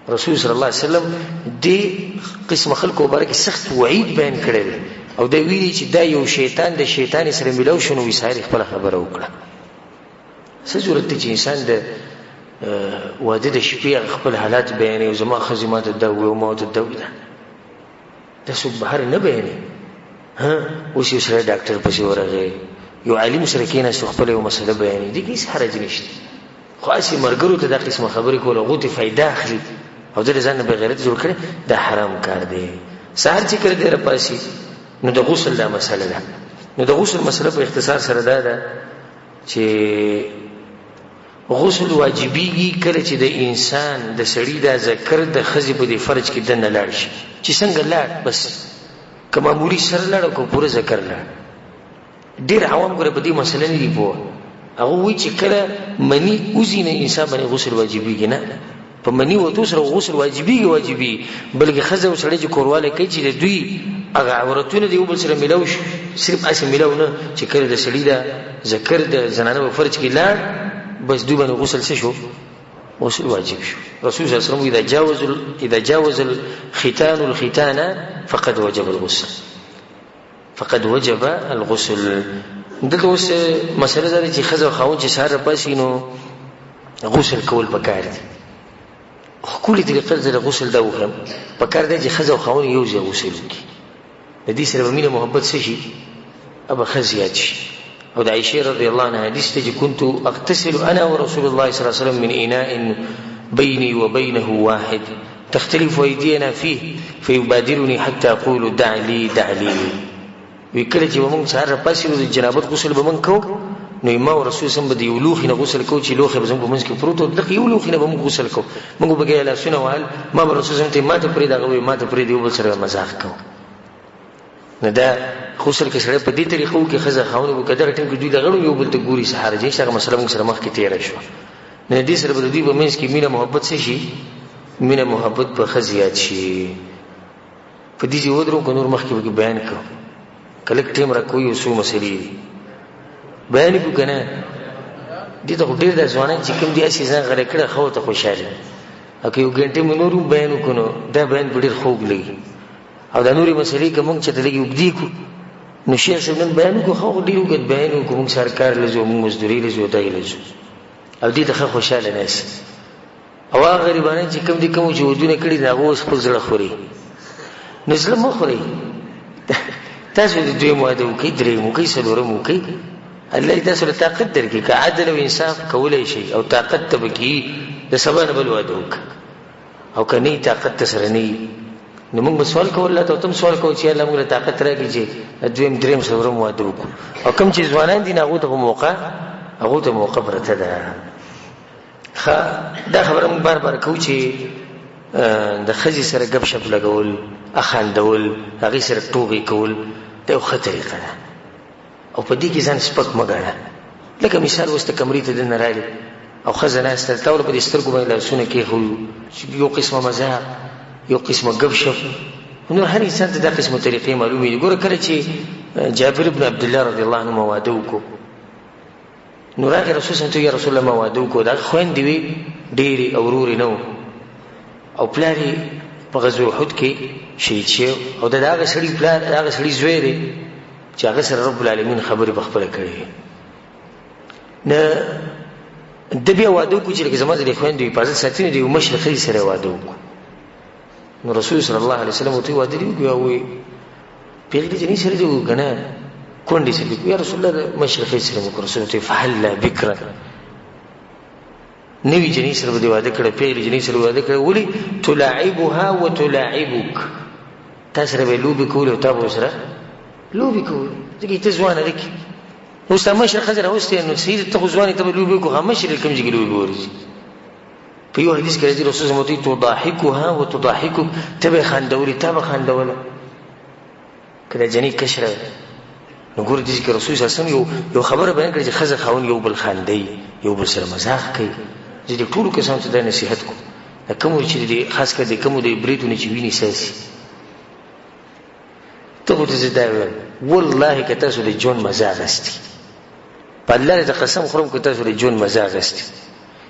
رسول صلی الله علیه وسلم دې قسمه خلکو مبارک سخت وعید بیان کړی دی او دا ویلي چې دا یو شیطان د شیطان سره میلاو شو نو ویساري خپله خبره وکړه څه ضرورت دی چې انسان د واده د شپې خپل حالات بیانوي او زما ښځې ما ته دا ووي او ما ورته دا ووي دا څوک بهر نه بیانوي اوس یو سړی ډاکټر پسې ورغی یو عالم سره کېناست خپله یو مسله بیانوي دې کې هېڅ حرج نشته خو هسې ملګرو ته دا قسمه خبرې کول هغو ته فایده اخلي او د ځان نه بغیرت جوړ کړي دا حرام کار دی سهار چې کله دی راپاسي نو د غسل دا مسله ده نو د غسل مسله په اختصار سره دا ده چې غسل واجبېږي کله چې د انسان د سړي دا ذکر د ښځې په دې فرج کې دننه لاړ شي چې څنګه لاړ بس که معمولي سر لاړ او که پوره ذکر لاړ ډېر عوام ګوره په دې مسله نه دي پوه هغه وایي چې کله مني وځي نه انسان باندې غسل واجبېږي نه په مني وتو سره غسل واجبېږي بلکې ښځه او سړی چې کوروالی کوي چې د دوی هغه عورتونه د یو بل سره میلاو شي صرف هسې میلاو نه چې کله د سړي دا ذکر د زنانه په فرج کې لاړ بس دوی باندې غسل څه شو غسل واجب شو رسول صلی الله علیه وسلم اذا جاوز الختان الختان فقد وجب الغسل دلته اوس مسله دا ده چې ښځه او خاوند چې سهار راپاسي نو غسل کول پکار دي ښکلې طریقه زه د غسل دا وښیم پکار دی چې ښځه او خاوند یو ځای غسل وکړي د دې سره به مینه محبت څه شي ابه ښه زیات شي او د عائشې رضی الله عنها حدیث ته چې كنت اغتسل انا ورسول الله صلی الله علیه وسلم من اناء بيني وبينه واحد تختلف ايدينا فيه فيبادرني حتى اقول دع لي وی کله چې به موږ سهار راپاسي نو د جنابت غسل به موږ کوو نو ما او رسول سم به د یو لوښي نه غسل کوو چې لوښی به زموږ په منځ کې پروت و دغه یو لوښي نه به موږ غسل کوو موږ به بګیا لاسونه وهل ما به رسول سم ته ما ته پرېږده هغه وایي ما ته پرېږده یو بل سره مزاح کوو نو دا غسل کې سړی په دې طریقه وکړي ښځه خاوند به که دغه ټایم کې دوی د غړو یو بل ته ګوري سهار جي هغه مسله موږ سره مخکې تېره شوه نو د دې سره به د دوی په منځ کې مینه محبت څه شي مینه محبت به ښه زیات شي په دې چې ودرو که نور مخکې به بیان کوو کله ټیم را کوي څو مسلې دي بیان کو کنه دې ته ډېر د ځوانان چې کوم دي اسې ځان غره کړه خو ته خوشاله او که یو ګنټه مې نور بیان وکړو دا بیان ډېر خوږ لګي او دا نورې مسلې که موږ چې ته لږ اوږدې کړو نو شیخ صاحب نن بیان وکړو خو ډېر اوږد بیان وکړو موږ سرکار لځو موږ مزدوري لځو دغې لځو او دې ته ښه خوشاله ناست او هغه غریبانان چې کوم دي کوم چې ودونه کړي دي هغه اوس خپل زړه خوري نو زړه مه خورئ تاسو د دویم واده وکړئ درېیم وکړئ څلورم وکړئ الله تاسو له طاقت درکړي که عدل او انصاف کولی شي او طاقت ته به کېږي د سبا نه بل واده وکړه او که نه طاقت ته سره نه نو موږ به سوال کوو الله ته او ته هم سوال کوو چې الله موږ له طاقت راکړي چې دویم درېیم څلورم واده وکړو او کوم چې ځوانان دي نو هغو ته موقع پرته ده ښه دا خبره موږ بار بار کوو چې د ښځې سره ګپ شپ لګول اخاندول هغې سره ټوغې کول دا یو ښه طریقه ده او په دې کې ځان سپک مه ګڼه لکه مثال اوس ته کمرې ته دننه راغلې او ښځه ناسته ده تا ورله په دې سترګو باندې لاسونه کېښوي یو قسمه مزاح یو قسمه ګپ شپ نور هر انسان ته دا قسمه طریقې معلومې دي ګوره کله چې جابر بن عبدالله رضی الله عنه واده وکړو نو راغی رسول صلی الله یا رسول الله ما واده وکړو دا خویندې وې ډېرې او ورورې نه و او پلار یې په غزوه احد کې شهید شوی او د هغه سړي پلار هغه سړي زوی دی چې هغه سره رب العالمین خبرې په خپله کړې نه د بیا واده وکړو چې لکه زما د خویندو حفاظت ساتي نو د یو مشر ښځې سره واده وکړو. نو رسول صلی الله علیه وسلم ورته واده دې وکړو. بیا وایي پیغلې جنۍ سره دې وکړو که نه کونډې سره دې وکړو. یا رسول الله د مشر ښځې سره مې وکړو. رسول ورته فهلا بکره نوي جنۍ سره به دې واده کړی، پیغلې جنۍ سره واده کړی. ولې تلاعبها وتلاعبک، تا سره به یې لوبې کولې او تا به ورسره لوبې کولې ځکه ته ځوانه ده کې. اوس تا مشر ښځه راوستې نو سید ته خو ځوانې ته به لوبې وکړو، هغه مشر یې کوم ځای کې لوبې به ورځي. په یو حدیث کې راځي رسول صلی الله علیه وسلم تضاحکها وتضاحکک، ته به یې خندولې تا به خندوله. که دا جنۍ کشره نو ګوره دې کې رسول صلی الله علیه وسلم یو خبره بیان کړې چې ښځه خاوند یو بل خاندوي، یو بل سره مزاح کوي. زه دې ټولو کسانو ته دا نصیحت کوم، د کومو چې خاص کر د کومو د بریدونو چې وینې ساسي ته خو ته زه دا وایم والله که تاسو د ژوند مزه اخیستي، په الله د قسم خورم که تاسو د ژوند مزه اخیستي.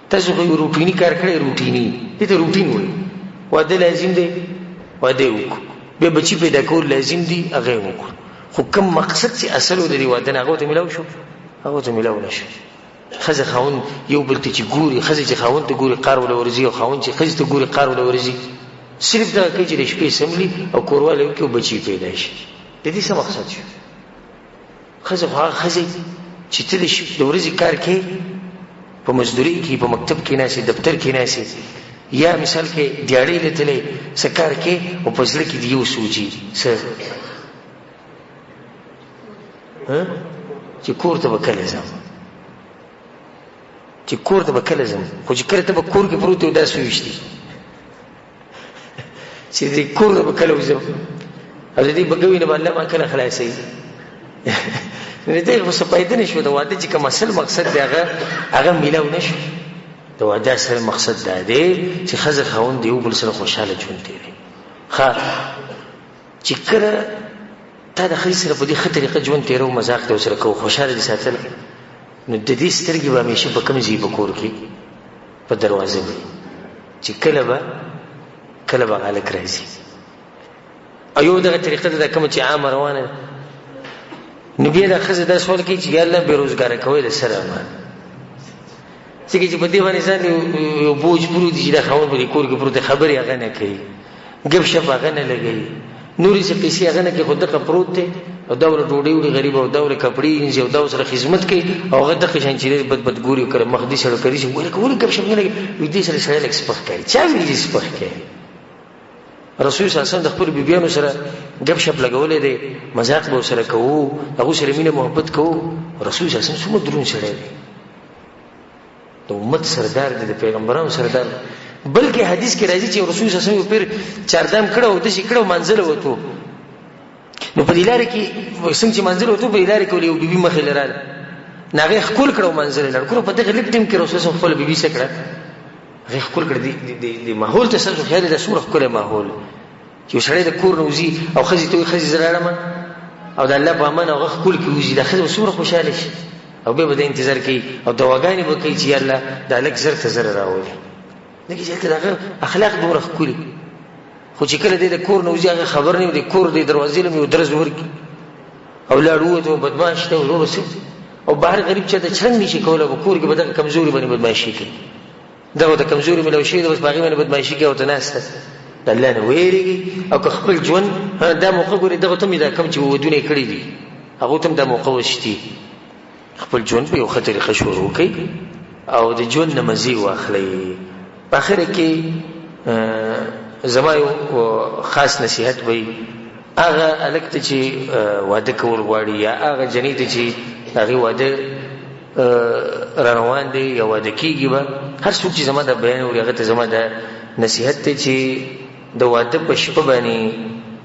تاسو خو یو روټیني کار کړی، روټیني دې ته روټین وایي. واده لازم دی، واده یې وکړو. بیا بچي پیدا کول لازم دي، هغه یې وکړو. خو کوم مقصد چې اصل و د دې واده نه هغه ته میلاو شو، هغه ته میلاو نه شو. ښځه خاوند یو بل ته چې ګوري، ښځه چې خاوند ته ګوري قار وله ورځي، او خاوند چې ښځې ته ګوري قار وله ورځي. صرف دغه کوي چې د شپې سملي او کوروالی وکړي او بچي پیدا شي. د دې څه مقصد شو؟ ښځه خو هغه ښځې چې ته د ورځې کار کوې، په مزدورۍ کې، په مکتب کې ناستې، دفتر کې ناستې، یا مثال کې دیاړۍ له تلې څه کار کوې او په زړه کې دې یو سوچي څه چې کور ته به کله ځم، چې کور ته به کله ځم. خو چې کله ته به کور کې پروت یو دا سوچتي چې دې کور ته به کله وځم او د دې بګوي نه به الله ما کله خلاصوي. نو دې خو څه پیدا نه شو. د واده چې کوم اصل مقصد دی هغه میلاو نه شو. د واده اصل مقصد دا دی چې ښځه خاوند یو بل سره خوشحاله ژوند تېروي. ښه چې کله تا د ښځې سره په دې ښه طریقه ژوند تېرو، مذاق دې ورسره کوو، خوشحاله دې ساتل، نو د دې سترګې به همیشه په کوم ځای په کور کې په دروازه وي چې کله به هلک راځي. او یو دغه طریقه ده کومه چې عامه روانه ده. نو بیا دا ښځه دا سوال کوي چې یا الله بېروزګاره کوی د سره ما ځکه چې په دې باندې ځان یو بوج پروت دي چې دا خاوند په دې کور کې پروت دی، خبرې هغه نه کوي، ګپ شپ هغه نه لګوي، نورې څه پیسې هغه نه کوي، خو دغه پروت دی او دا ورله ډوډۍ وړي غریب، او دا ورله کپړې وینځي، او دا ورسره خدمت کوي، او هغه دغه شان چې بد ګوري کړه مخ دې سره کوي چې ولې ګپ شپ نه لګي. وي دې سره سړی لږ سپک کوي. چا ویلي چې سپک کوي؟ رسول صلی الله علیه وسلم د خپلو بیبیانو سره ګپ شپ لګولی دی، مذاق به ورسره کوو، هغو سره مینه محبت کوو. رسول صلی الله علیه وسلم څومره دروند سړی دی، د امت سردار دی، د پیغمبرانو سردار. بلکې حدیث کې راځي چې رسول صلی الله علیه وسلم پیر چاردام کړه او داسې کړه او منزله وتو. نو په دې لارې کې څنګه چې منزله وتو، په دې لارې کې یو بیبي مخې له راله، نو هغې ښکل کړه او منزله لاړ. ګوره په دغه لږ ټیم کې رسول صلی الله علیه وسلم خپله بیبي څه کړه، هغې ښکل کړه. د ماحول ته ستاسو خیال دی دا څومره ښکلی ماحول چې یو سړی د کور نه وځي او ښځې ته وایي ښځې زه لاړم او د الله په امان هغه ښکل کې وځي، دا ښځه به څومره خوشحاله شي او بیا به د انتظار کوي او دواګانې به کوي چې یا الله دا هلک زر ته زره راولي. ځکه چې هلته د هغه اخلاق دومره ښکلي. خو چې کله دی د کور نه وځي هغه خبر نه وي، د کور د دروازې له مې یو درز ورکړي او لاړ ووت او بدماش دی او بس، او بهر غریب چاته چرنګ نه شي کولی، په کور کې به دغه کمزوري باندې بدماشي کوي. دغه د کمزوري میلاو شوي ده، بس په هغې باندې بدماشي کوي او ته ناسته د الله نه ویرېږي. او که خپل ژوند دا موقع ګورې، دغه ته مې دا کوم چې ودونه یې کړي دي هغو ته هم دا موقع وشتي، خپل ژوند په یو ښه طریقه شروع کړئ او د ژوند نه مزې واخلئ. په اخره کې زما یو خاص نصیحت وی هغه هلک ته چې واده کول غواړي یا هغه جنۍ ته چې هغې واده راروان دی یا واده کېږي به، هر څوک چې زما دا بیان اوري هغه ته زما دا نصیحت دی چې د واده په شپه باندې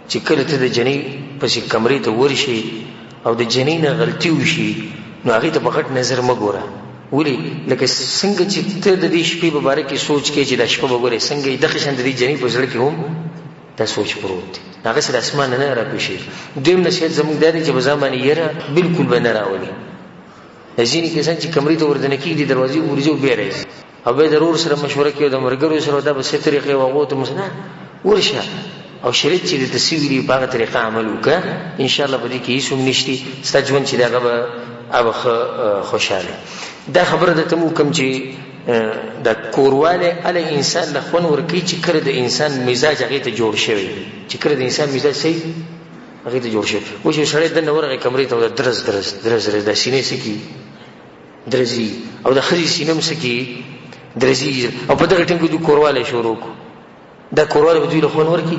چې کله ته د جنۍ پسې کمرې ته ورشي او د جنۍ نه غلطي وشي نو هغې ته په غټ نظر مه ګوره. ولې؟ لکه څنګه چې ته د دې شپې په باره کې سوچ کوې چې دا شپه به ګورې څنګه یې، دغه شان د دې جنۍ په زړه کې هم دا سوچ پروت دی، هغسې د اسمان نه راپېښېږي. دویم نصیحت زموږ دا دی چې په ځان باندې یره بلکل به نه راولي. ځینې کسان چې کمرې ته وردنه کېږي دروازې ورځي او بیا راځي او بیا د ورور سره مشوره کوي او د ملګرو سره دا به څه طریقې او هغو ته نه ورشه او شریعت چې درته څه ویلي په هغه طریقه عمل وکړه، انشاءالله په دې کې هېڅ هم نشتي، ستا ژوند چې د هغه به ښه خوشحاله. دا خبره ده ته مو کوم چې د کورواله ال انسان له خون ورکی چې کړه د انسان مزاج هغه ته جوړ شوی چې کړه د انسان مزاج صحیح هغه ته جوړ شوی و چې سړی د نورغه کمرې ته درز د سینې سکی درزي او د خري سینم سکی درزي او په دغه ټیم کې د کورواله شروع کو دا کورواله به دوی له خون ورکی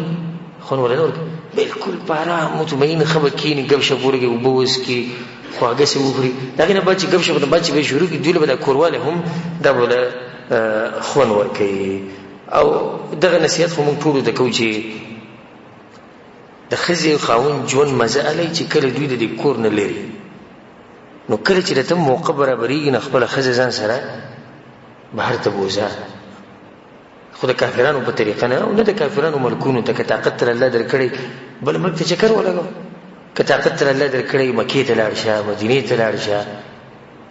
بالکل پارا مطمئن خبر کینی گپ شپ ورګي وبوس کی خواږه سي وخوري داغه نه بچي گپ شپ د بچي به شروع کی دوی له کورواله هم دا بوله خون ورکی او دغه نصيحت خو مونږ ټول د کوچي د خزي خاون جون مزه علي چې کله دوی د کور نه لري نو کله چې ته موقع برابرېږي نه خپل خزي ځان سره بهر ته بوزا خو د کافرانو په طریقه نه او نه د کافرانو ملکونو ته که طاقت تر الله درکړي بل ملک ته چکر ولګو که طاقت تر الله درکړي مکې ته لاړ شه مدینې ته لاړ شه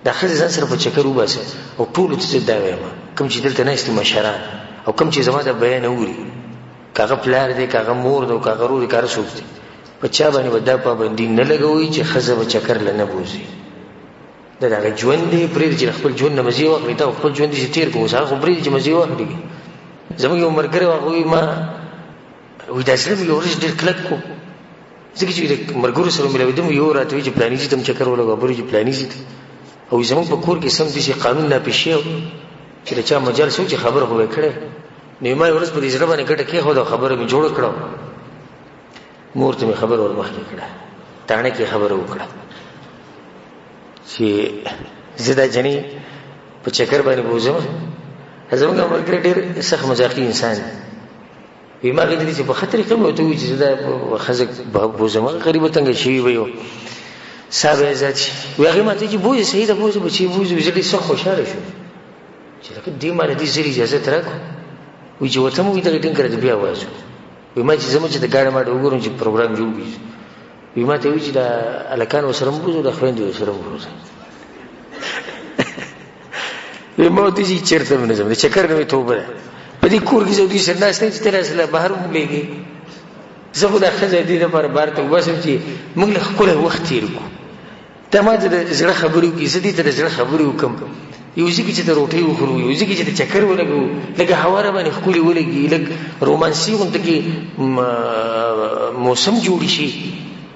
دا ښځې ځان سره په چکر وباسه او ټولو ته دا وایم کوم چې دلته ناست مشران او کوم چې زما د بیان اوري کاغه پلار دی کاغه مور دی کاغه ورور دی کار څوک دی په چا باندې ودا پابندي نه لګوي چې ښځه به چکر لنه بوزي دا دغه ژوند دی پرې چې خپل ژوند نه مزي واخلي ته خپل ژوند دې تیر کوو هغه پرې چې مزي واخلي زموږ یو مرګره واغوي ما وې دا سره یو ورځ ډېر کلک کو ځکه چې مرګورو سره ملویدم یو راته چې پلاني چې تم چکر ولګو بری چې پلاني چې او زموږ په کور کې سم دي قانون نه پېښیو چې چا مجال سوچ خبر هوې کړه نیمه ورځ په دې سره باندې کټه کې خو دا خبره می جوړ کړو مور ته خبر ور مخکې کړه تانه کې خبر وکړه چې زدا جنې په چکر باندې بوزم زموږ مرګ ډېر سخت مزاحي انسان وي ما غوښتل چې په خطر کې مو ته وي چې دا خزک بوزم غریب څنګه شي وي صاحب عزت وي هغه ماته چې بوزي صحیح ده بوزي بچي بوزي زړه سخت خوشاله شو چې لکه دې مال دې زری اجازه ترکو وي چې وته مو دې ټینګ کړی بیا وایو وي ما چې زموږ چې د ګاډه ما وګورم چې پروګرام جوړ وي ما ته وي چې دا الکان وسره بوزو د خويندې وسره بوزو وي ما ته چې چیرته منظم چکر نه توبه په دې کور کې زودي سره ناشته چې تر اصله بهر مولېږي زه خو د خزې دې لپاره بار ته واسم چې موږ له خپل وخت تیر کو ته ما د زړه خبرو کې زدي ته زړه خبرو کوم یو ځکه چې ته روټي وخورو یو ځکه چې ته چکر ولګو لکه هواره باندې خولي ولګي لکه رومانسي غونډه کې موسم جوړ شي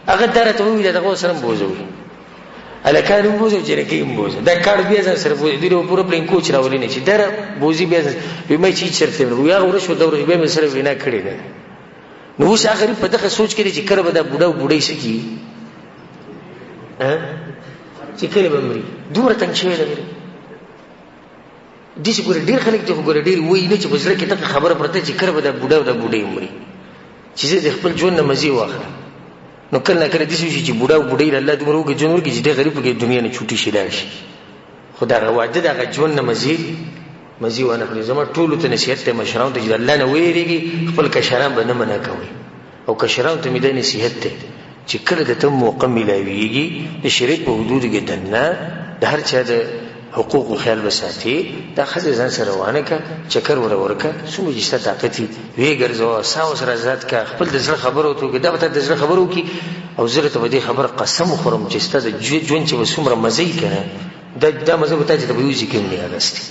هغه درته وي دغه سره بوزوي الکانو بوزو چې رکیم بوزو دا کار بیا ځان سره بوزي دیرو پورا پلین کوچ راولې نه چې در بوزي بیا به مې چې چرته نو یا ورشو دورې به مې سره وینا کړی نه نو اوس اخر په دغه سوچ کې چې کړه به دا بوډۍ سکی چې کله به مري دومره تنګ شوی دی دې چې ګور ډیر خلک ته ګور ډیر وای نه چې بزره کې ته خبره پرته چې کړه به دا بوډۍ مري چې زه خپل ژوند نه مزي واخلم نو کله کله دې شي چې بوډۍ الله دې مرو کې جنور کې چې غریب کې دنیا نه چوټي شي لاړ شي خدای راوړه دا ژوند نه مزي ونه خپل زما ټول ته نصیحت ته مشران ته چې الله نه وېریږي خپل کشران به نه منع کوي او کشران ته مې د نصیحت ته چې کله د ته موقع ملاويږي د شریعت په حدود کې دنه د هر چا د حقوق خیال وساتي دا خزه ځان سره روانه کا چکر ورکا څومره چې ست طاقت وي ګرځو ساو سره ذات کا خپل د زړه خبرو ته دا به د زړه خبرو کی او زړه ته دې خبر قسم خورم چې ست د ژوند چې وسومره مزي کنه دا مزه وته چې د یوځي کې نه اغستي